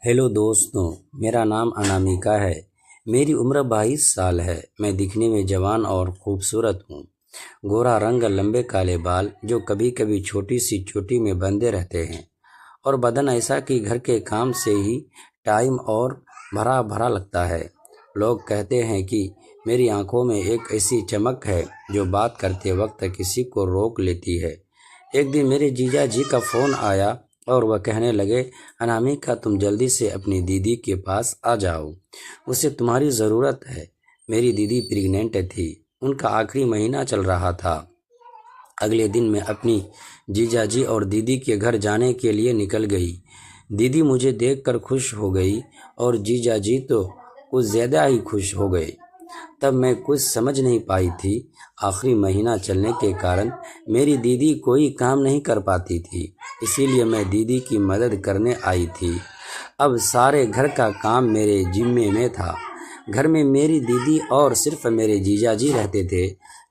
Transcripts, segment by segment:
Hello दोस्तों, मेरा नाम अनामिका है। मेरी उम्र 22 साल है। मैं दिखने में जवान और खूबसूरत हूँ। गोरा रंग, लंबे काले बाल जो कभी कभी छोटी सी चोटी में बंधे रहते हैं, और बदन ऐसा कि घर के काम से ही टाइम और भरा भरा लगता है। लोग कहते हैं कि मेरी आंखों में एक ऐसी चमक है जो बात करते वक्त किसी को रोक लेती है। एक दिन मेरे जीजा जी का फ़ोन आया और वह कहने लगे, अनामिका तुम जल्दी से अपनी दीदी के पास आ जाओ, उसे तुम्हारी ज़रूरत है। मेरी दीदी प्रेग्नेंट थी, उनका आखिरी महीना चल रहा था। अगले दिन मैं अपनी जीजाजी और दीदी के घर जाने के लिए निकल गई। दीदी मुझे देखकर खुश हो गई और जीजाजी तो कुछ ज़्यादा ही खुश हो गए। तब मैं कुछ समझ नहीं पाई थी। आखिरी महीना चलने के कारण मेरी दीदी कोई काम नहीं कर पाती थी, इसीलिए मैं दीदी की मदद करने आई थी। अब सारे घर का काम मेरे जिम्मे में था। घर में मेरी दीदी और सिर्फ मेरे जीजाजी रहते थे,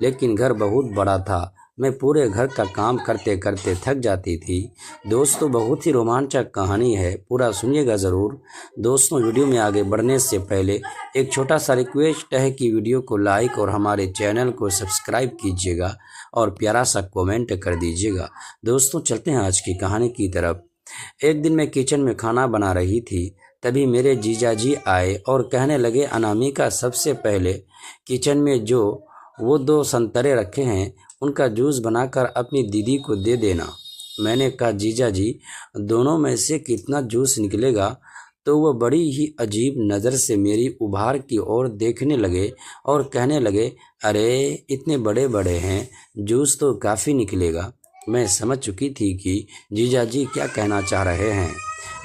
लेकिन घर बहुत बड़ा था। मैं पूरे घर का काम करते करते थक जाती थी। दोस्तों, बहुत ही रोमांचक कहानी है, पूरा सुनिएगा ज़रूर। दोस्तों, वीडियो में आगे बढ़ने से पहले एक छोटा सा रिक्वेस्ट है कि वीडियो को लाइक और हमारे चैनल को सब्सक्राइब कीजिएगा और प्यारा सा कमेंट कर दीजिएगा। दोस्तों, चलते हैं आज की कहानी की तरफ। एक दिन मैं किचन में खाना बना रही थी, तभी मेरे जीजाजी आए और कहने लगे, अनामिका सबसे पहले किचन में जो वो 2 संतरे रखे हैं उनका जूस बनाकर अपनी दीदी को दे देना। मैंने कहा, जीजाजी दोनों में से कितना जूस निकलेगा? तो वह बड़ी ही अजीब नज़र से मेरी उभार की ओर देखने लगे और कहने लगे, अरे इतने बड़े बड़े हैं, जूस तो काफ़ी निकलेगा। मैं समझ चुकी थी कि जीजाजी क्या कहना चाह रहे हैं।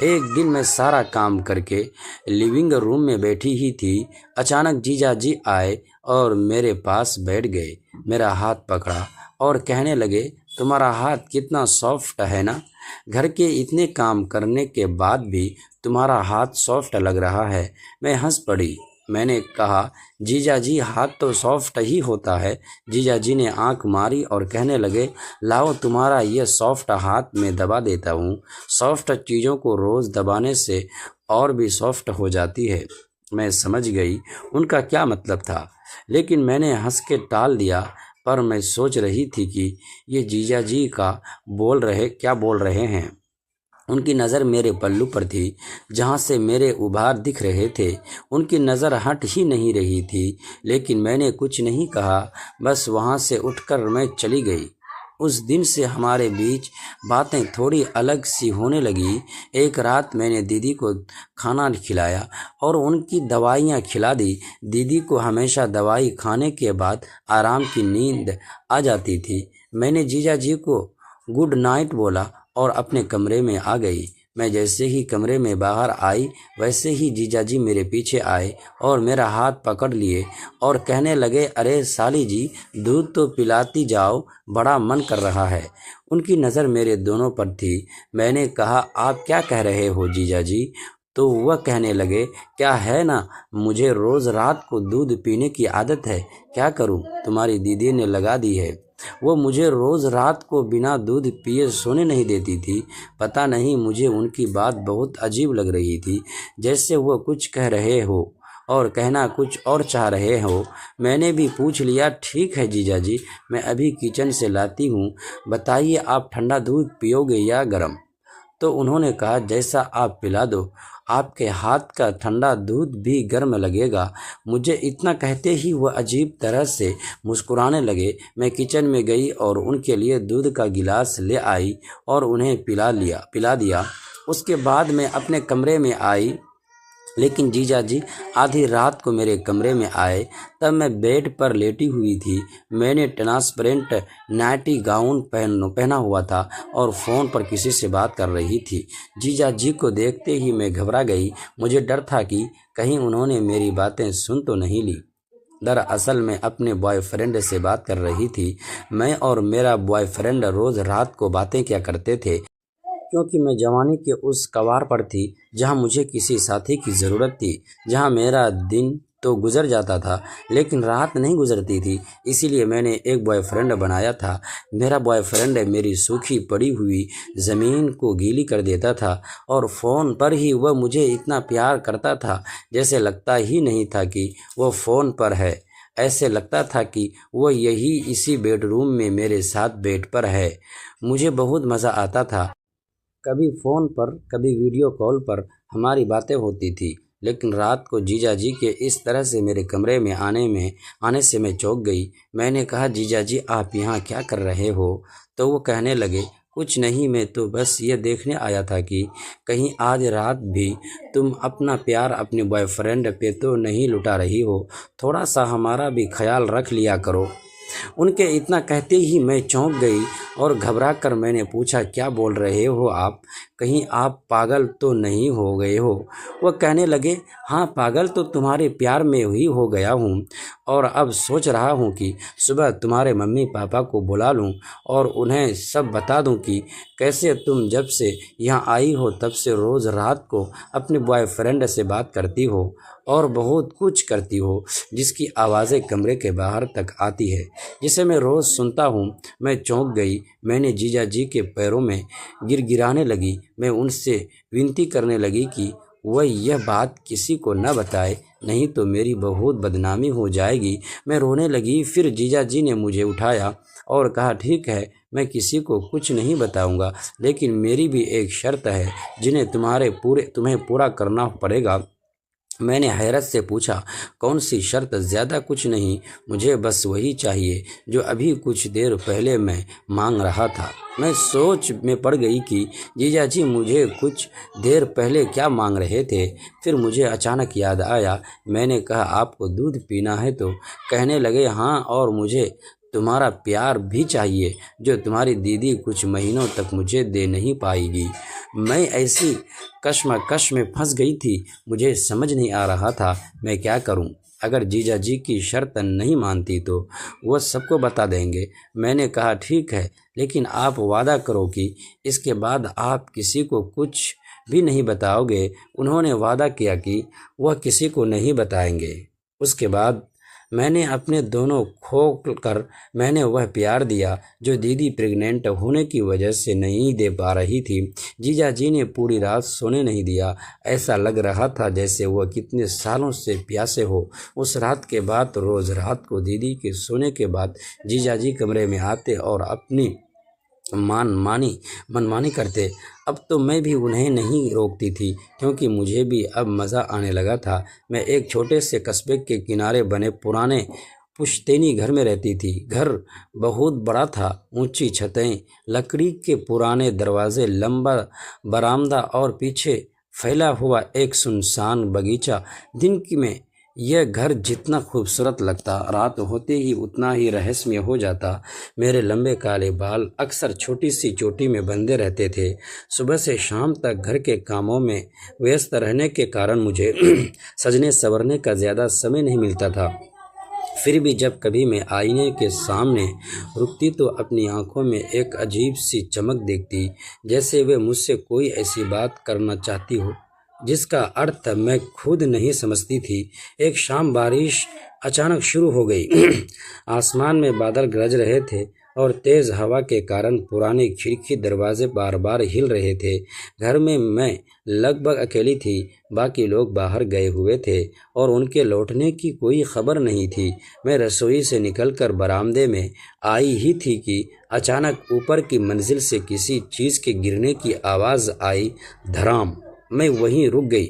एक दिन मैं सारा काम करके लिविंग रूम में बैठी ही थी। अचानक जीजाजी आए और मेरे पास बैठ गए, मेरा हाथ पकड़ा और कहने लगे, तुम्हारा हाथ कितना सॉफ्ट है ना। घर के इतने काम करने के बाद भी तुम्हारा हाथ सॉफ्ट लग रहा है। मैं हंस पड़ी। मैंने कहा, जीजाजी हाथ तो सॉफ्ट ही होता है। जीजाजी ने आंख मारी और कहने लगे, लाओ तुम्हारा ये सॉफ्ट हाथ में दबा देता हूँ। सॉफ्ट चीज़ों को रोज़ दबाने से और भी सॉफ्ट हो जाती है। मैं समझ गई उनका क्या मतलब था, लेकिन मैंने हंस के टाल दिया। पर मैं सोच रही थी कि ये जीजाजी क्या बोल रहे हैं। उनकी नज़र मेरे पल्लू पर थी, जहाँ से मेरे उभार दिख रहे थे। उनकी नज़र हट ही नहीं रही थी, लेकिन मैंने कुछ नहीं कहा। बस वहाँ से उठकर मैं चली गई। उस दिन से हमारे बीच बातें थोड़ी अलग सी होने लगी। एक रात मैंने दीदी को खाना खिलाया और उनकी दवाइयाँ खिला दी। दीदी को हमेशा दवाई खाने के बाद आराम की नींद आ जाती थी। मैंने जीजा जी को गुड नाइट बोला और अपने कमरे में आ गई। मैं जैसे ही कमरे में बाहर आई, वैसे ही जीजाजी मेरे पीछे आए और मेरा हाथ पकड़ लिए और कहने लगे, अरे साली जी, दूध तो पिलाती जाओ, बड़ा मन कर रहा है। उनकी नज़र मेरे दोनों पर थी। मैंने कहा, आप क्या कह रहे हो जीजाजी? तो वह कहने लगे, क्या है ना, मुझे रोज़ रात को दूध पीने की आदत है। क्या करूं, तुम्हारी दीदी ने लगा दी है। वो मुझे रोज़ रात को बिना दूध पिए सोने नहीं देती थी। पता नहीं, मुझे उनकी बात बहुत अजीब लग रही थी, जैसे वो कुछ कह रहे हो और कहना कुछ और चाह रहे हो। मैंने भी पूछ लिया, ठीक है जीजाजी, मैं अभी किचन से लाती हूँ। बताइए, आप ठंडा दूध पियोगे या गर्म? तो उन्होंने कहा, जैसा आप पिला दो। आपके हाथ का ठंडा दूध भी गर्म लगेगा। मुझे इतना कहते ही वह अजीब तरह से मुस्कुराने लगे। मैं किचन में गई और उनके लिए दूध का गिलास ले आई और उन्हें पिला दिया। उसके बाद मैं अपने कमरे में आई, लेकिन जीजाजी आधी रात को मेरे कमरे में आए। तब मैं बेड पर लेटी हुई थी। मैंने ट्रांसपेरेंट नाइटी गाउन पहना हुआ था और फ़ोन पर किसी से बात कर रही थी। जीजाजी को देखते ही मैं घबरा गई। मुझे डर था कि कहीं उन्होंने मेरी बातें सुन तो नहीं ली। दरअसल मैं अपने बॉयफ्रेंड से बात कर रही थी। मैं और मेरा बॉयफ्रेंड रोज़ रात को बातें क्या करते थे, क्योंकि मैं जवानी के उस कवार पर थी जहां मुझे किसी साथी की ज़रूरत थी, जहां मेरा दिन तो गुजर जाता था, लेकिन रात नहीं गुजरती थी। इसीलिए मैंने एक बॉयफ्रेंड बनाया था। मेरा बॉयफ्रेंड मेरी सूखी पड़ी हुई ज़मीन को गीली कर देता था, और फ़ोन पर ही वह मुझे इतना प्यार करता था जैसे लगता ही नहीं था कि वह फ़ोन पर है। ऐसे लगता था कि वह यही इसी बेडरूम में मेरे साथ बेड पर है। मुझे बहुत मज़ा आता था। कभी फ़ोन पर, कभी वीडियो कॉल पर हमारी बातें होती थी। लेकिन रात को जीजा जी के इस तरह से मेरे कमरे में आने से मैं चौंक गई। मैंने कहा, जीजा जी आप यहाँ क्या कर रहे हो? तो वो कहने लगे, कुछ नहीं, मैं तो बस ये देखने आया था कि कहीं आज रात भी तुम अपना प्यार अपने बॉयफ्रेंड पे तो नहीं लुटा रही हो। थोड़ा सा हमारा भी ख्याल रख लिया करो। उनके इतना कहते ही मैं चौंक गई और घबरा कर मैंने पूछा, क्या बोल रहे हो आप? कहीं आप पागल तो नहीं हो गए हो? वह कहने लगे, हाँ पागल तो तुम्हारे प्यार में ही हो गया हूँ, और अब सोच रहा हूँ कि सुबह तुम्हारे मम्मी पापा को बुला लूँ और उन्हें सब बता दूँ कि कैसे तुम जब से यहाँ आई हो तब से रोज़ रात को अपने बॉयफ्रेंड से बात करती हो और बहुत कुछ करती हो, जिसकी आवाज़ें कमरे के बाहर तक आती है, जिसे मैं रोज़ सुनता हूँ। मैं चौंक गई। मैंने जीजा जी के पैरों में गिड़गिड़ाने लगी। मैं उनसे विनती करने लगी कि वह यह बात किसी को न बताए, नहीं तो मेरी बहुत बदनामी हो जाएगी। मैं रोने लगी। फिर जीजा जी ने मुझे उठाया और कहा, ठीक है, मैं किसी को कुछ नहीं बताऊंगा, लेकिन मेरी भी एक शर्त है जिन्हें तुम्हें पूरा करना पड़ेगा। मैंने हैरत से पूछा, कौन सी शर्त? ज़्यादा कुछ नहीं, मुझे बस वही चाहिए जो अभी कुछ देर पहले मैं मांग रहा था। मैं सोच में पड़ गई कि जीजा जी मुझे कुछ देर पहले क्या मांग रहे थे। फिर मुझे अचानक याद आया। मैंने कहा, आपको दूध पीना है? तो कहने लगे, हाँ, और मुझे तुम्हारा प्यार भी चाहिए जो तुम्हारी दीदी कुछ महीनों तक मुझे दे नहीं पाएगी। मैं ऐसी कश्मकश में फंस गई थी, मुझे समझ नहीं आ रहा था मैं क्या करूं। अगर जीजा जी की शर्त नहीं मानती तो वह सबको बता देंगे। मैंने कहा, ठीक है, लेकिन आप वादा करो कि इसके बाद आप किसी को कुछ भी नहीं बताओगे। उन्होंने वादा किया कि वह किसी को नहीं बताएंगे। उसके बाद मैंने अपने दोनों खोल कर मैंने वह प्यार दिया जो दीदी प्रेग्नेंट होने की वजह से नहीं दे पा रही थी। जीजा जी ने पूरी रात सोने नहीं दिया। ऐसा लग रहा था जैसे वह कितने सालों से प्यासे हो। उस रात के बाद रोज़ रात को दीदी के सोने के बाद जीजा जी कमरे में आते और अपनी मनमानी करते। अब तो मैं भी उन्हें नहीं रोकती थी, क्योंकि मुझे भी अब मज़ा आने लगा था। मैं एक छोटे से कस्बे के किनारे बने पुराने पुश्तैनी घर में रहती थी। घर बहुत बड़ा था, ऊंची छतें, लकड़ी के पुराने दरवाजे, लंबा बरामदा और पीछे फैला हुआ एक सुनसान बगीचा। दिन में यह घर जितना खूबसूरत लगता, रात होते ही उतना ही रहस्यमय हो जाता। मेरे लंबे काले बाल अक्सर छोटी सी चोटी में बंधे रहते थे। सुबह से शाम तक घर के कामों में व्यस्त रहने के कारण मुझे सजने संवरने का ज़्यादा समय नहीं मिलता था। फिर भी जब कभी मैं आईने के सामने रुकती तो अपनी आंखों में एक अजीब सी चमक देखती, जैसे वे मुझसे कोई ऐसी बात करना चाहती हो जिसका अर्थ मैं खुद नहीं समझती थी। एक शाम बारिश अचानक शुरू हो गई। आसमान में बादल गरज रहे थे और तेज़ हवा के कारण पुरानी खिड़की दरवाजे बार बार हिल रहे थे। घर में मैं लगभग अकेली थी। बाकी लोग बाहर गए हुए थे और उनके लौटने की कोई खबर नहीं थी। मैं रसोई से निकलकर बरामदे में आई ही थी कि अचानक ऊपर की मंजिल से किसी चीज़ के गिरने की आवाज़ आई। धड़ाम! मैं वहीं रुक गई।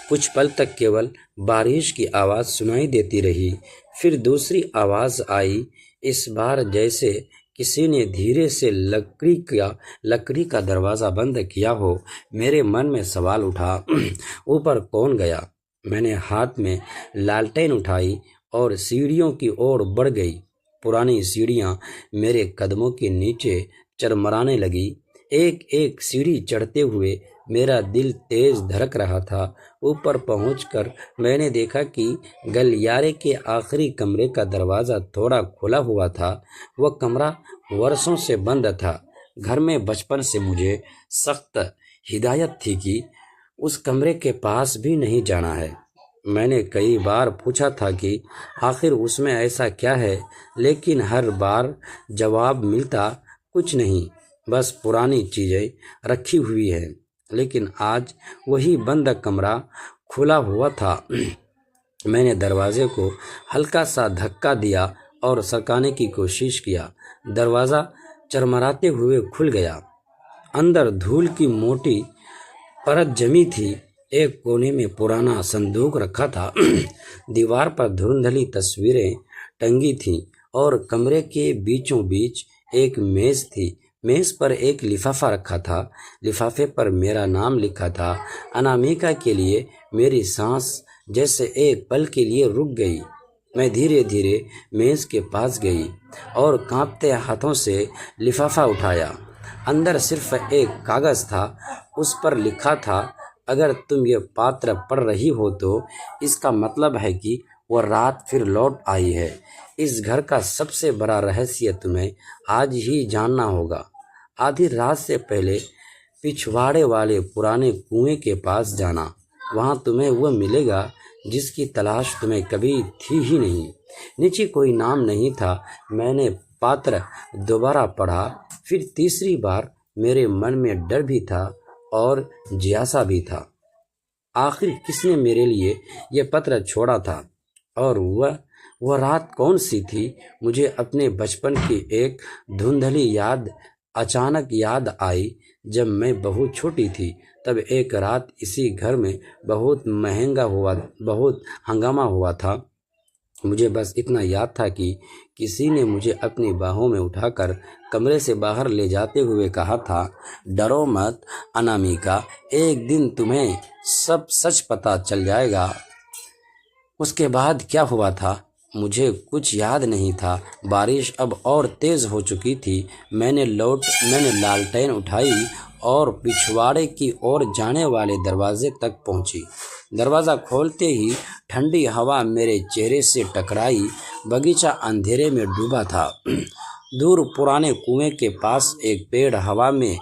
कुछ पल तक केवल बारिश की आवाज़ सुनाई देती रही। फिर दूसरी आवाज़ आई, इस बार जैसे किसी ने धीरे से लकड़ी का दरवाज़ा बंद किया हो। मेरे मन में सवाल उठा, ऊपर कौन गया? मैंने हाथ में लालटेन उठाई और सीढ़ियों की ओर बढ़ गई। पुरानी सीढ़ियाँ मेरे कदमों के नीचे चरमराने लगी। एक एक सीढ़ी चढ़ते हुए मेरा दिल तेज धड़क रहा था। ऊपर पहुंचकर मैंने देखा कि गलियारे के आखिरी कमरे का दरवाज़ा थोड़ा खुला हुआ था। वह कमरा वर्षों से बंद था। घर में बचपन से मुझे सख्त हिदायत थी कि उस कमरे के पास भी नहीं जाना है। मैंने कई बार पूछा था कि आखिर उसमें ऐसा क्या है, लेकिन हर बार जवाब मिलता कुछ नहीं, बस पुरानी चीज़ें रखी हुई है। लेकिन आज वही बंद कमरा खुला हुआ था। मैंने दरवाजे को हल्का सा धक्का दिया और सरकाने की कोशिश किया। दरवाज़ा चरमराते हुए खुल गया। अंदर धूल की मोटी परत जमी थी। एक कोने में पुराना संदूक रखा था। दीवार पर धुंधली तस्वीरें टंगी थीं और कमरे के बीचों बीच एक मेज़ थी। मेज़ पर एक लिफाफा रखा था। लिफाफे पर मेरा नाम लिखा था। अनामिका के लिए मेरी सांस जैसे एक पल के लिए रुक गई। मैं धीरे धीरे मेज़ के पास गई और कांपते हाथों से लिफाफा उठाया। अंदर सिर्फ एक कागज़ था। उस पर लिखा था, अगर तुम ये पात्र पढ़ रही हो तो इसका मतलब है कि वह रात फिर लौट आई है। इस घर का सबसे बड़ा रहस्य तुम्हें आज ही जानना होगा। आधी रात से पहले पिछवाड़े वाले पुराने कुएं के पास जाना। वहाँ तुम्हें वह मिलेगा जिसकी तलाश तुम्हें कभी थी ही नहीं। नीचे कोई नाम नहीं था। मैंने पात्र दोबारा पढ़ा। फिर तीसरी बार। मेरे मन में डर भी था और जिज्ञासा भी था। आखिर किसने मेरे लिए यह पत्र छोड़ा था और वह रात कौन सी थी? मुझे अपने बचपन की एक धुंधली याद अचानक याद आई। जब मैं बहुत छोटी थी तब एक रात इसी घर में बहुत हंगामा हुआ था। मुझे बस इतना याद था कि किसी ने मुझे अपनी बाहों में उठाकर कमरे से बाहर ले जाते हुए कहा था, डरो मत अनामिका, एक दिन तुम्हें सब सच पता चल जाएगा। उसके बाद क्या हुआ था मुझे कुछ याद नहीं था। बारिश अब और तेज़ हो चुकी थी। मैंने लालटेन उठाई और पिछवाड़े की ओर जाने वाले दरवाजे तक पहुंची। दरवाज़ा खोलते ही ठंडी हवा मेरे चेहरे से टकराई। बगीचा अंधेरे में डूबा था। दूर पुराने कुएं के पास एक पेड़ हवा में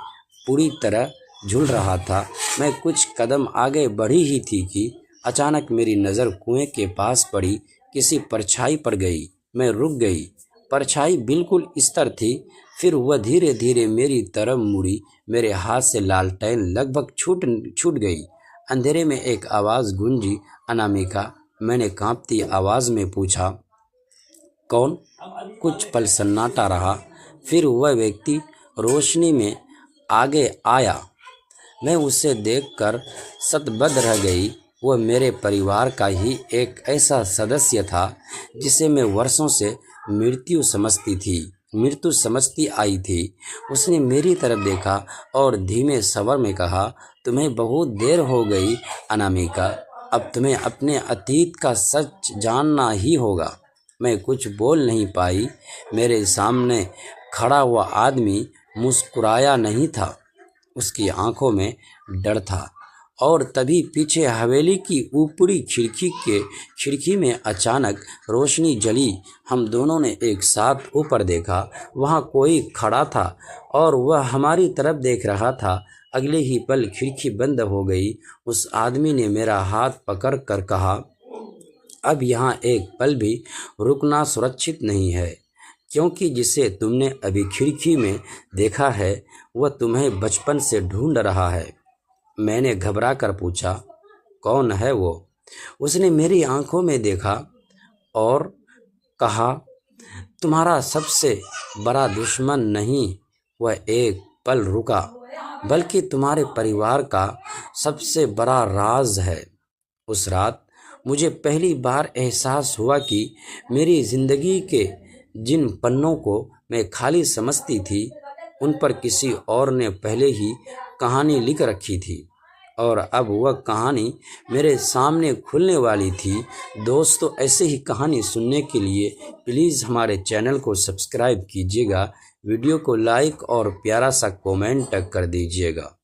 पूरी तरह झूल रहा था। मैं कुछ कदम आगे बढ़ी ही थी कि अचानक मेरी नज़र कुएं के पास पड़ी। किसी परछाई पर गई। मैं रुक गई। परछाई बिल्कुल इस तरह थी। फिर वह धीरे धीरे मेरी तरफ मुड़ी। मेरे हाथ से लालटेन लगभग छूट गई। अंधेरे में एक आवाज़ गूंजी, अनामिका। मैंने कांपती आवाज़ में पूछा, कौन? कुछ पल सन्नाटा रहा। फिर वह व्यक्ति रोशनी में आगे आया। मैं उसे देखकर शतबद्ध रह गई। वह मेरे परिवार का ही एक ऐसा सदस्य था जिसे मैं वर्षों से मृत्यु समझती आई थी। उसने मेरी तरफ देखा और धीमे स्वर में कहा, तुम्हें बहुत देर हो गई अनामिका, अब तुम्हें अपने अतीत का सच जानना ही होगा। मैं कुछ बोल नहीं पाई। मेरे सामने खड़ा हुआ आदमी मुस्कुराया नहीं था। उसकी आंखों में डर था। और तभी पीछे हवेली की ऊपरी खिड़की में अचानक रोशनी जली। हम दोनों ने एक साथ ऊपर देखा। वहाँ कोई खड़ा था और वह हमारी तरफ देख रहा था। अगले ही पल खिड़की बंद हो गई। उस आदमी ने मेरा हाथ पकड़ कर कहा, अब यहाँ एक पल भी रुकना सुरक्षित नहीं है, क्योंकि जिसे तुमने अभी खिड़की में देखा है वह तुम्हें बचपन से ढूंढ रहा है। मैंने घबरा कर पूछा, कौन है वो? उसने मेरी आंखों में देखा और कहा, तुम्हारा सबसे बड़ा दुश्मन नहीं। वह एक पल रुका, बल्कि तुम्हारे परिवार का सबसे बड़ा राज है। उस रात मुझे पहली बार एहसास हुआ कि मेरी ज़िंदगी के जिन पन्नों को मैं खाली समझती थी, उन पर किसी और ने पहले ही कहानी लिख रखी थी और अब वह कहानी मेरे सामने खुलने वाली थी। दोस्तों, ऐसे ही कहानी सुनने के लिए प्लीज़ हमारे चैनल को सब्सक्राइब कीजिएगा, वीडियो को लाइक और प्यारा सा कमेंट कर दीजिएगा।